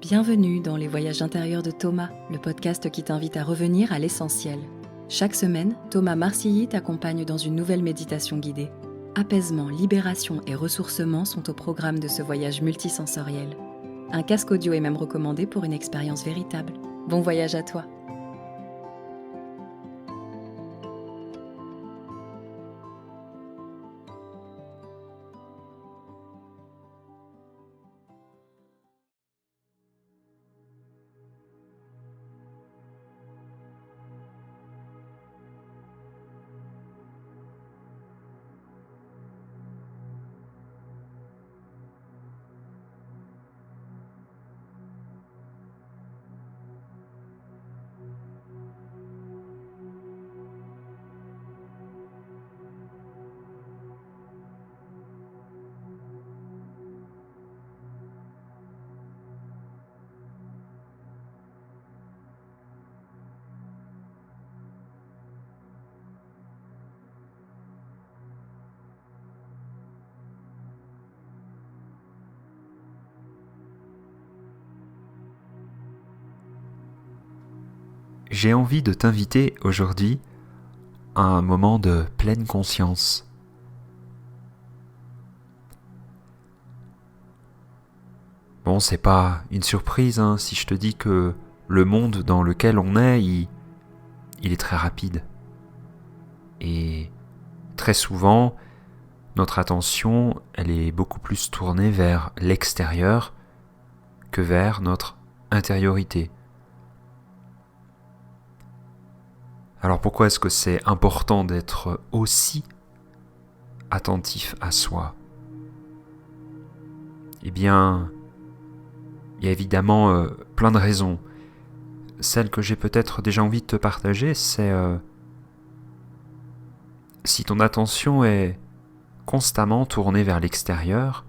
Bienvenue dans les voyages intérieurs de Thomas, le podcast qui t'invite à revenir à l'essentiel. Chaque semaine, Thomas Marcilly t'accompagne dans une nouvelle méditation guidée. Apaisement, libération et ressourcement sont au programme de ce voyage multisensoriel. Un casque audio est même recommandé pour une expérience véritable. Bon voyage à toi! J'ai envie de t'inviter aujourd'hui à un moment de pleine conscience. Bon, c'est pas une surprise si je te dis que le monde dans lequel on est, il est très rapide. Et très souvent, notre attention, elle est beaucoup plus tournée vers l'extérieur que vers notre intériorité. Alors pourquoi est-ce que c'est important d'être aussi attentif à soi ? Eh bien, il y a évidemment plein de raisons. Celle que j'ai peut-être déjà envie de te partager, c'est si ton attention est constamment tournée vers l'extérieur,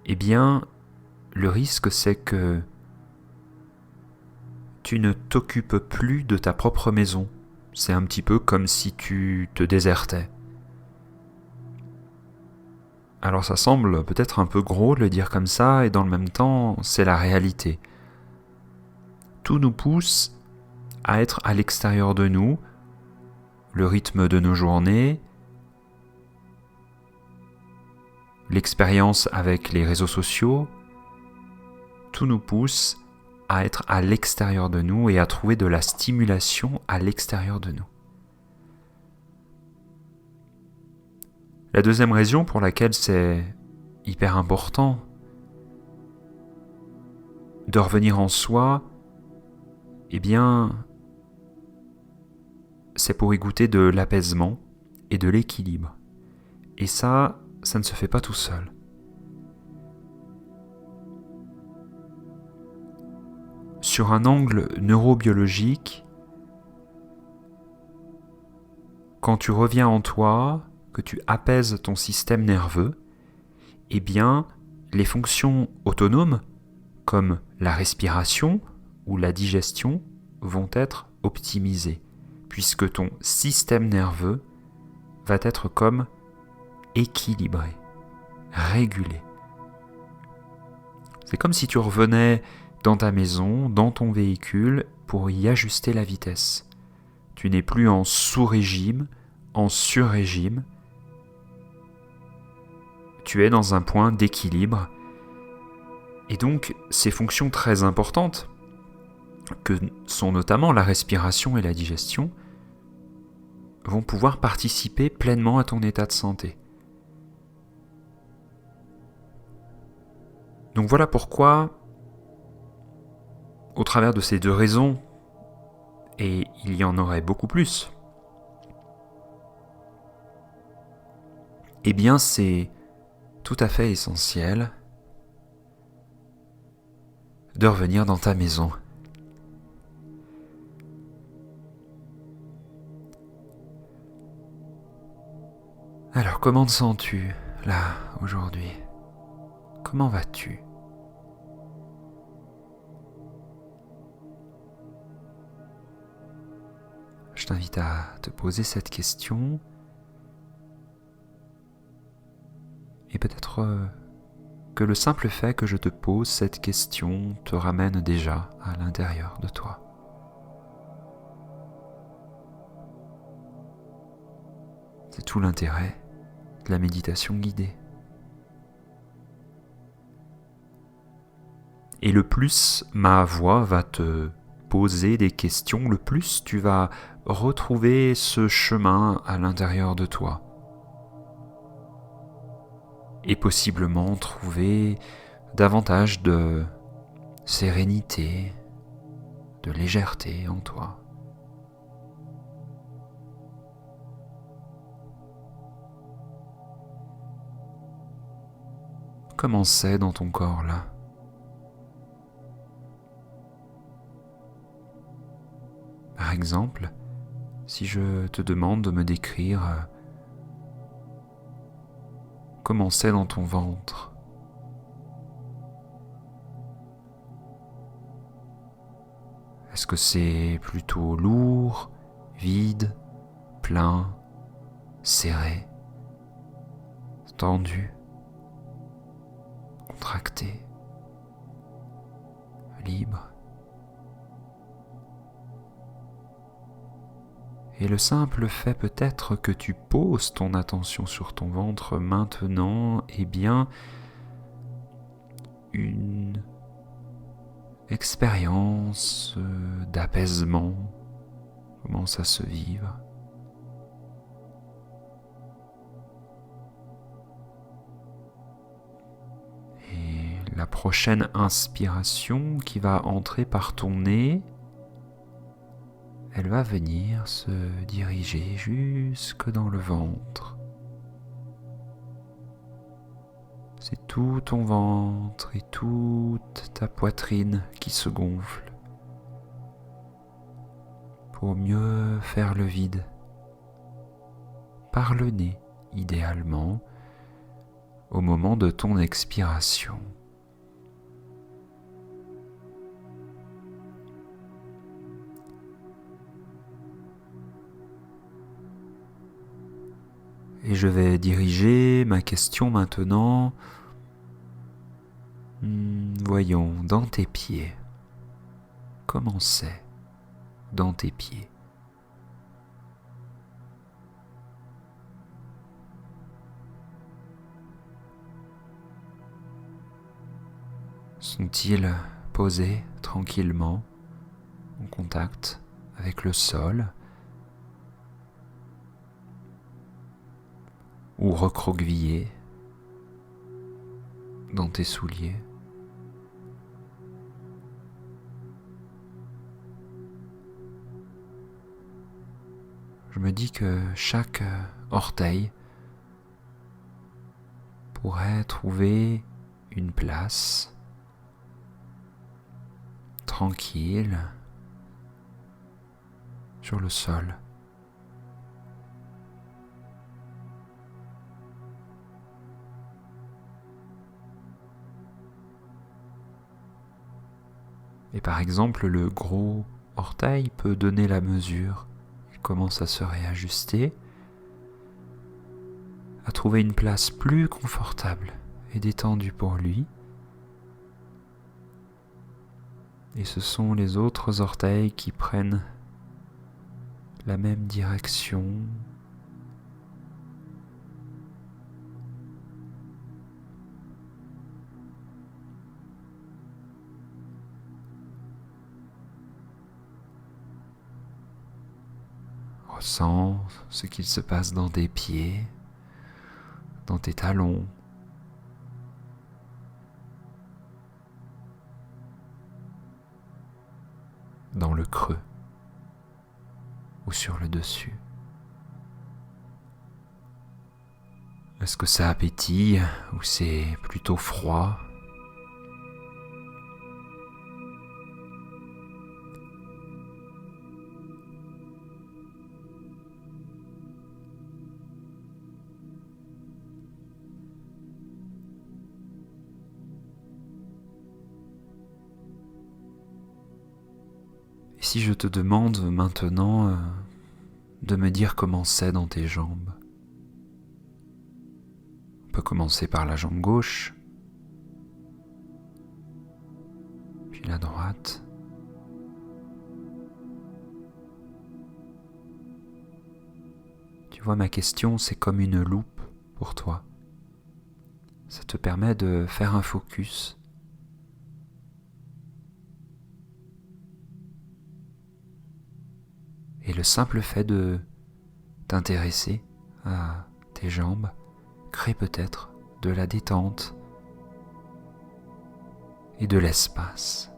eh bien, le risque c'est que tu ne t'occupes plus de ta propre maison. C'est un petit peu comme si tu te désertais. Alors ça semble peut-être un peu gros de le dire comme ça, et dans le même temps, c'est la réalité. Tout nous pousse à être à l'extérieur de nous, le rythme de nos journées, l'expérience avec les réseaux sociaux, tout nous pousse à être à l'extérieur de nous et à trouver de la stimulation à l'extérieur de nous. La deuxième raison pour laquelle c'est hyper important de revenir en soi, eh bien, c'est pour y goûter de l'apaisement et de l'équilibre. Et ça ne se fait pas tout seul. Sur un angle neurobiologique, quand tu reviens en toi, que tu apaises ton système nerveux, eh bien, les fonctions autonomes, comme la respiration ou la digestion, vont être optimisées, puisque ton système nerveux va être comme équilibré, régulé. C'est comme si tu revenais dans ta maison, dans ton véhicule, pour y ajuster la vitesse. Tu n'es plus en sous-régime, en sur-régime. Tu es dans un point d'équilibre. Et donc, ces fonctions très importantes, que sont notamment la respiration et la digestion, vont pouvoir participer pleinement à ton état de santé. Donc voilà pourquoi, au travers de ces deux raisons, et il y en aurait beaucoup plus, eh bien c'est tout à fait essentiel de revenir dans ta maison. Alors comment te sens-tu là aujourd'hui ? Comment vas-tu ? Je t'invite à te poser cette question Et peut-être que le simple fait que je te pose cette question te ramène déjà à l'intérieur de toi. C'est tout l'intérêt de la méditation guidée. Et le plus ma voix va te poser des questions, le plus tu vas retrouver ce chemin à l'intérieur de toi. Et possiblement trouver davantage de sérénité, de légèreté en toi. Comment c'est dans ton corps là ? Par exemple, si je te demande de me décrire comment c'est dans ton ventre, est-ce que c'est plutôt lourd, vide, plein, serré, tendu, contracté, libre ? Et le simple fait peut-être que tu poses ton attention sur ton ventre maintenant est bien une expérience d'apaisement commence à se vivre. Et la prochaine inspiration qui va entrer par ton nez, elle va venir se diriger jusque dans le ventre. C'est tout ton ventre et toute ta poitrine qui se gonfle pour mieux faire le vide. Par le nez, idéalement, au moment de ton expiration. Et je vais diriger ma question maintenant, voyons, dans tes pieds. Comment c'est dans tes pieds ? Sont-ils posés tranquillement, en contact avec le sol ? Ou recroquevillés dans tes souliers. Je me dis que chaque orteil pourrait trouver une place tranquille sur le sol. Et par exemple, le gros orteil peut donner la mesure. Il commence à se réajuster, à trouver une place plus confortable et détendue pour lui. Et ce sont les autres orteils qui prennent la même direction. Ressens ce qu'il se passe dans tes pieds, dans tes talons, dans le creux ou sur le dessus. Est-ce que ça pétille ou c'est plutôt froid ? Et si je te demande maintenant de me dire comment c'est dans tes jambes ? On peut commencer par la jambe gauche, puis la droite. Tu vois, ma question, c'est comme une loupe pour toi. Ça te permet de faire un focus. Et le simple fait de t'intéresser à tes jambes crée peut-être de la détente et de l'espace.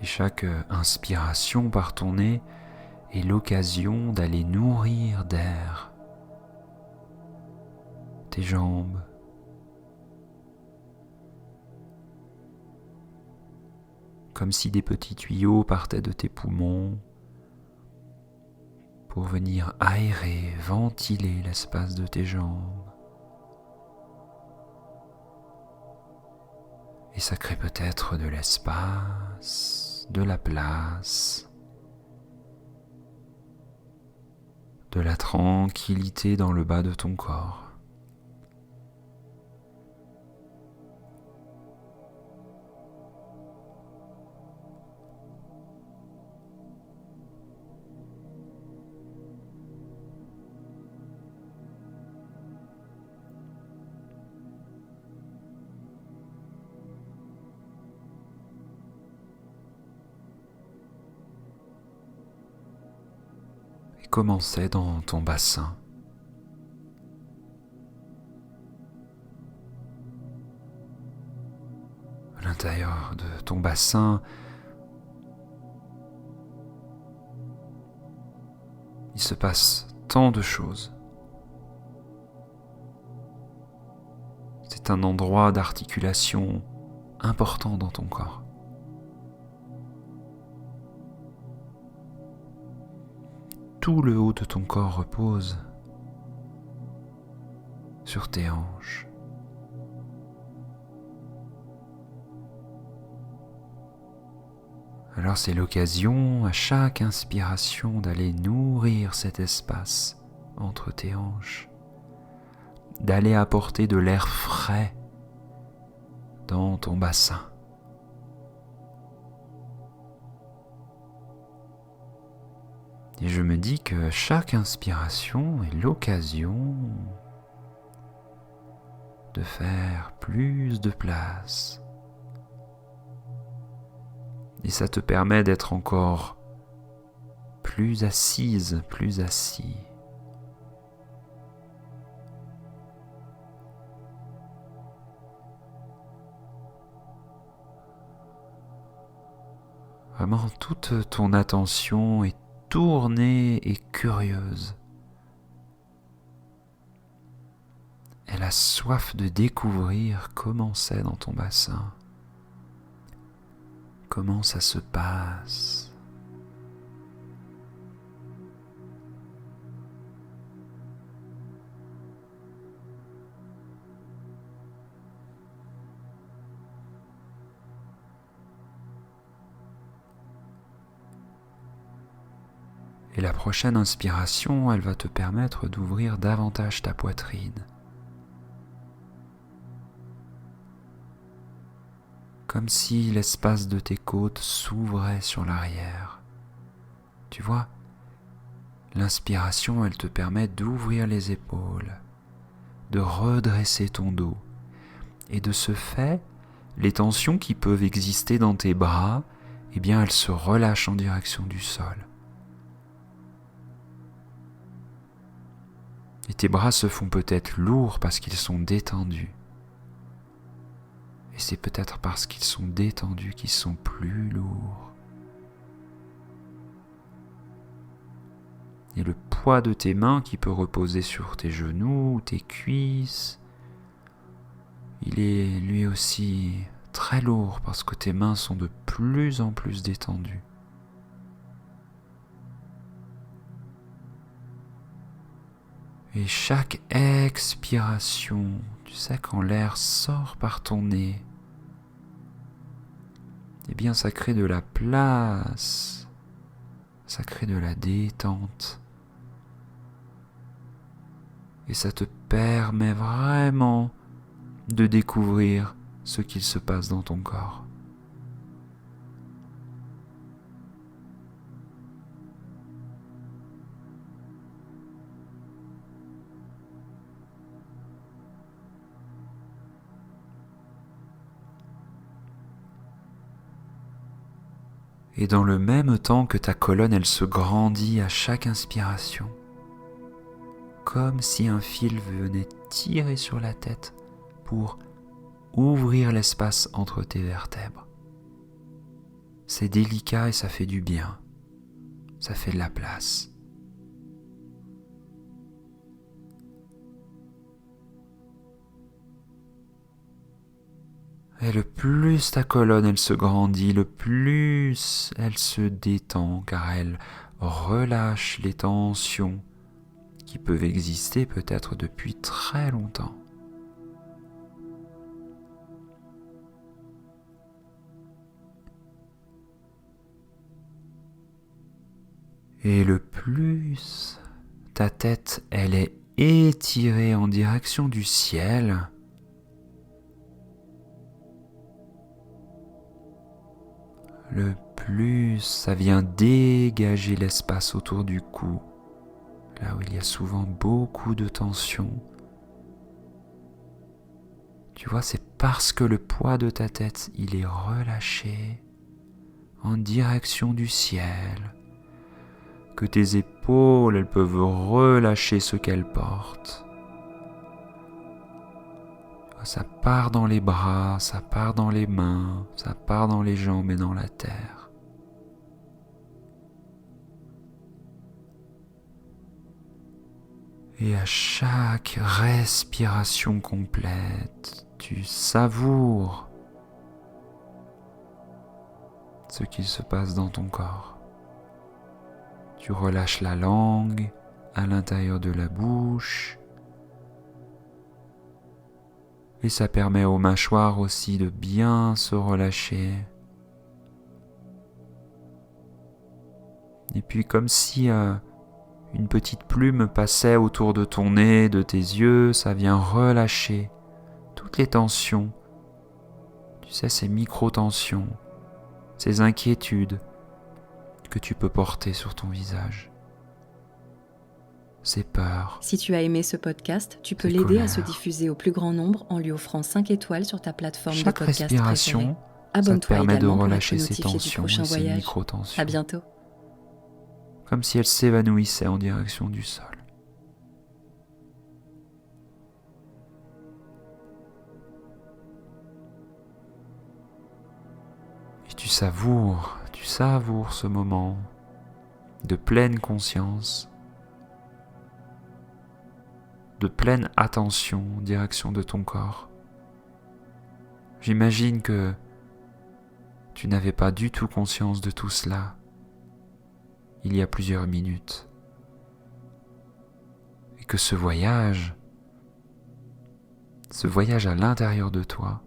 Et chaque inspiration par ton nez est l'occasion d'aller nourrir d'air tes jambes, comme si des petits tuyaux partaient de tes poumons pour venir aérer, ventiler l'espace de tes jambes. Et ça crée peut-être de l'espace, de la place, de la tranquillité dans le bas de ton corps. Commençait dans ton bassin. À l'intérieur de ton bassin, il se passe tant de choses. C'est un endroit d'articulation important dans ton corps. Tout le haut de ton corps repose sur tes hanches. Alors c'est l'occasion à chaque inspiration d'aller nourrir cet espace entre tes hanches, d'aller apporter de l'air frais dans ton bassin. Et je me dis que chaque inspiration est l'occasion de faire plus de place. Et ça te permet d'être encore plus assise, plus assis. Vraiment, toute ton attention est tournée et curieuse. Elle a soif de découvrir comment c'est dans ton bassin, comment ça se passe. Et la prochaine inspiration, elle va te permettre d'ouvrir davantage ta poitrine. Comme si l'espace de tes côtes s'ouvrait sur l'arrière. Tu vois, l'inspiration, elle te permet d'ouvrir les épaules, de redresser ton dos. Et de ce fait, les tensions qui peuvent exister dans tes bras, eh bien, elles se relâchent en direction du sol. Et tes bras se font peut-être lourds parce qu'ils sont détendus. Et c'est peut-être parce qu'ils sont détendus qu'ils sont plus lourds. Et le poids de tes mains qui peut reposer sur tes genoux ou tes cuisses, il est lui aussi très lourd parce que tes mains sont de plus en plus détendues. Et chaque expiration, tu sais, quand l'air sort par ton nez, eh bien ça crée de la place, ça crée de la détente. Et ça te permet vraiment de découvrir ce qu'il se passe dans ton corps. Et dans le même temps que ta colonne, elle se grandit à chaque inspiration, comme si un fil venait tirer sur la tête pour ouvrir l'espace entre tes vertèbres. C'est délicat et ça fait du bien, ça fait de la place. Et le plus ta colonne elle se grandit, le plus elle se détend car elle relâche les tensions qui peuvent exister peut-être depuis très longtemps. Et le plus ta tête elle est étirée en direction du ciel, le plus ça vient dégager l'espace autour du cou, là où il y a souvent beaucoup de tension. Tu vois, c'est parce que le poids de ta tête, il est relâché en direction du ciel, que tes épaules, elles peuvent relâcher ce qu'elles portent. Ça part dans les bras, ça part dans les mains, ça part dans les jambes et dans la terre. Et à chaque respiration complète, tu savoures ce qu'il se passe dans ton corps. Tu relâches la langue à l'intérieur de la bouche. Et ça permet aux mâchoires aussi de bien se relâcher. Et puis comme si une petite plume passait autour de ton nez, de tes yeux, ça vient relâcher toutes les tensions. Tu sais, ces micro-tensions, ces inquiétudes que tu peux porter sur ton visage. Ces peurs. Si tu as aimé ce podcast, tu peux ces l'aider à colères. se diffuser au plus grand nombre en lui offrant 5 étoiles sur ta plateforme Chaque de podcast respiration, préférée. ça te Abonne-toi permet de également pour être relâcher ces notifié du tensions prochain et ces voyage. micro-tensions. À bientôt. Comme si elles s'évanouissaient en direction du sol. Et tu savoures ce moment de pleine conscience, de pleine attention en direction de ton corps. J'imagine que tu n'avais pas du tout conscience de tout cela il y a plusieurs minutes. Et que ce voyage à l'intérieur de toi,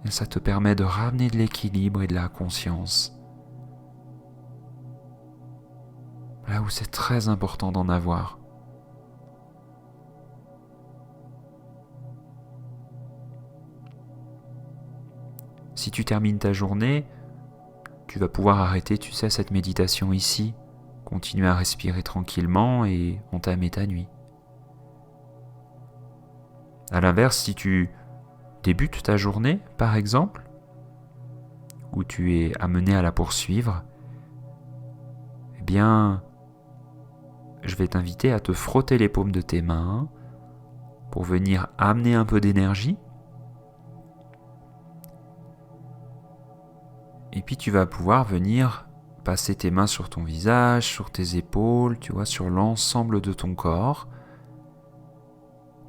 et ça te permet de ramener de l'équilibre et de la conscience. Là où c'est très important d'en avoir. Si tu termines ta journée, tu vas pouvoir arrêter, tu sais, cette méditation ici, continuer à respirer tranquillement et entamer ta nuit. À l'inverse, si tu débutes ta journée, par exemple, où tu es amené à la poursuivre, eh bien, je vais t'inviter à te frotter les paumes de tes mains pour venir amener un peu d'énergie. Et puis tu vas pouvoir venir passer tes mains sur ton visage, sur tes épaules, tu vois, sur l'ensemble de ton corps,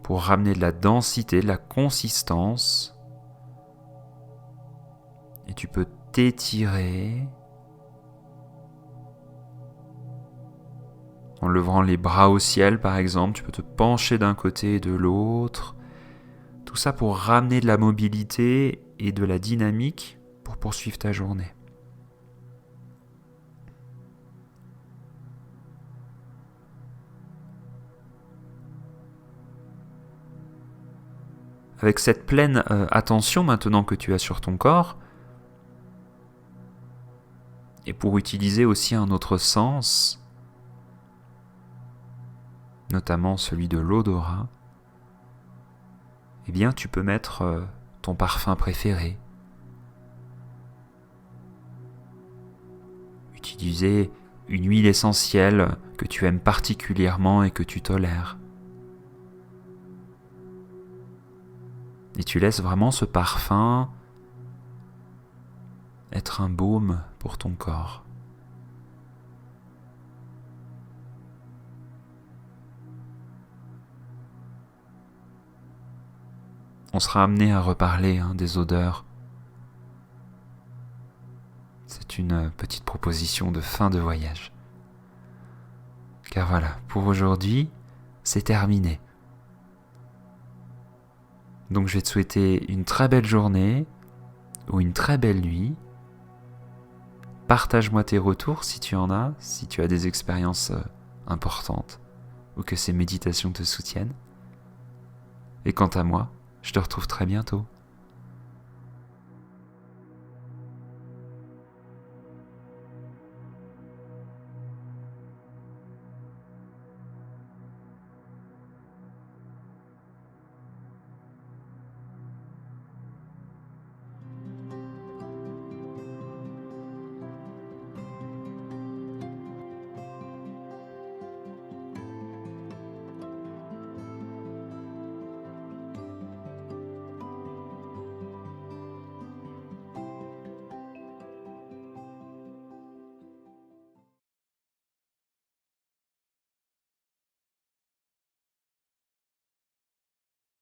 pour ramener de la densité, de la consistance. Et tu peux t'étirer. En levant les bras au ciel, par exemple, tu peux te pencher d'un côté et de l'autre. Tout ça pour ramener de la mobilité et de la dynamique pour poursuivre ta journée. Avec cette pleine attention maintenant que tu as sur ton corps, et pour utiliser aussi un autre sens, notamment celui de l'odorat, eh bien tu peux mettre ton parfum préféré. Utiliser une huile essentielle que tu aimes particulièrement et que tu tolères. Et tu laisses vraiment ce parfum être un baume pour ton corps. On sera amené à reparler des odeurs. C'est une petite proposition de fin de voyage. Car voilà, pour aujourd'hui, c'est terminé. Donc je vais te souhaiter une très belle journée ou une très belle nuit. Partage-moi tes retours si tu en as, si tu as des expériences importantes ou que ces méditations te soutiennent. Et quant à moi, je te retrouve très bientôt.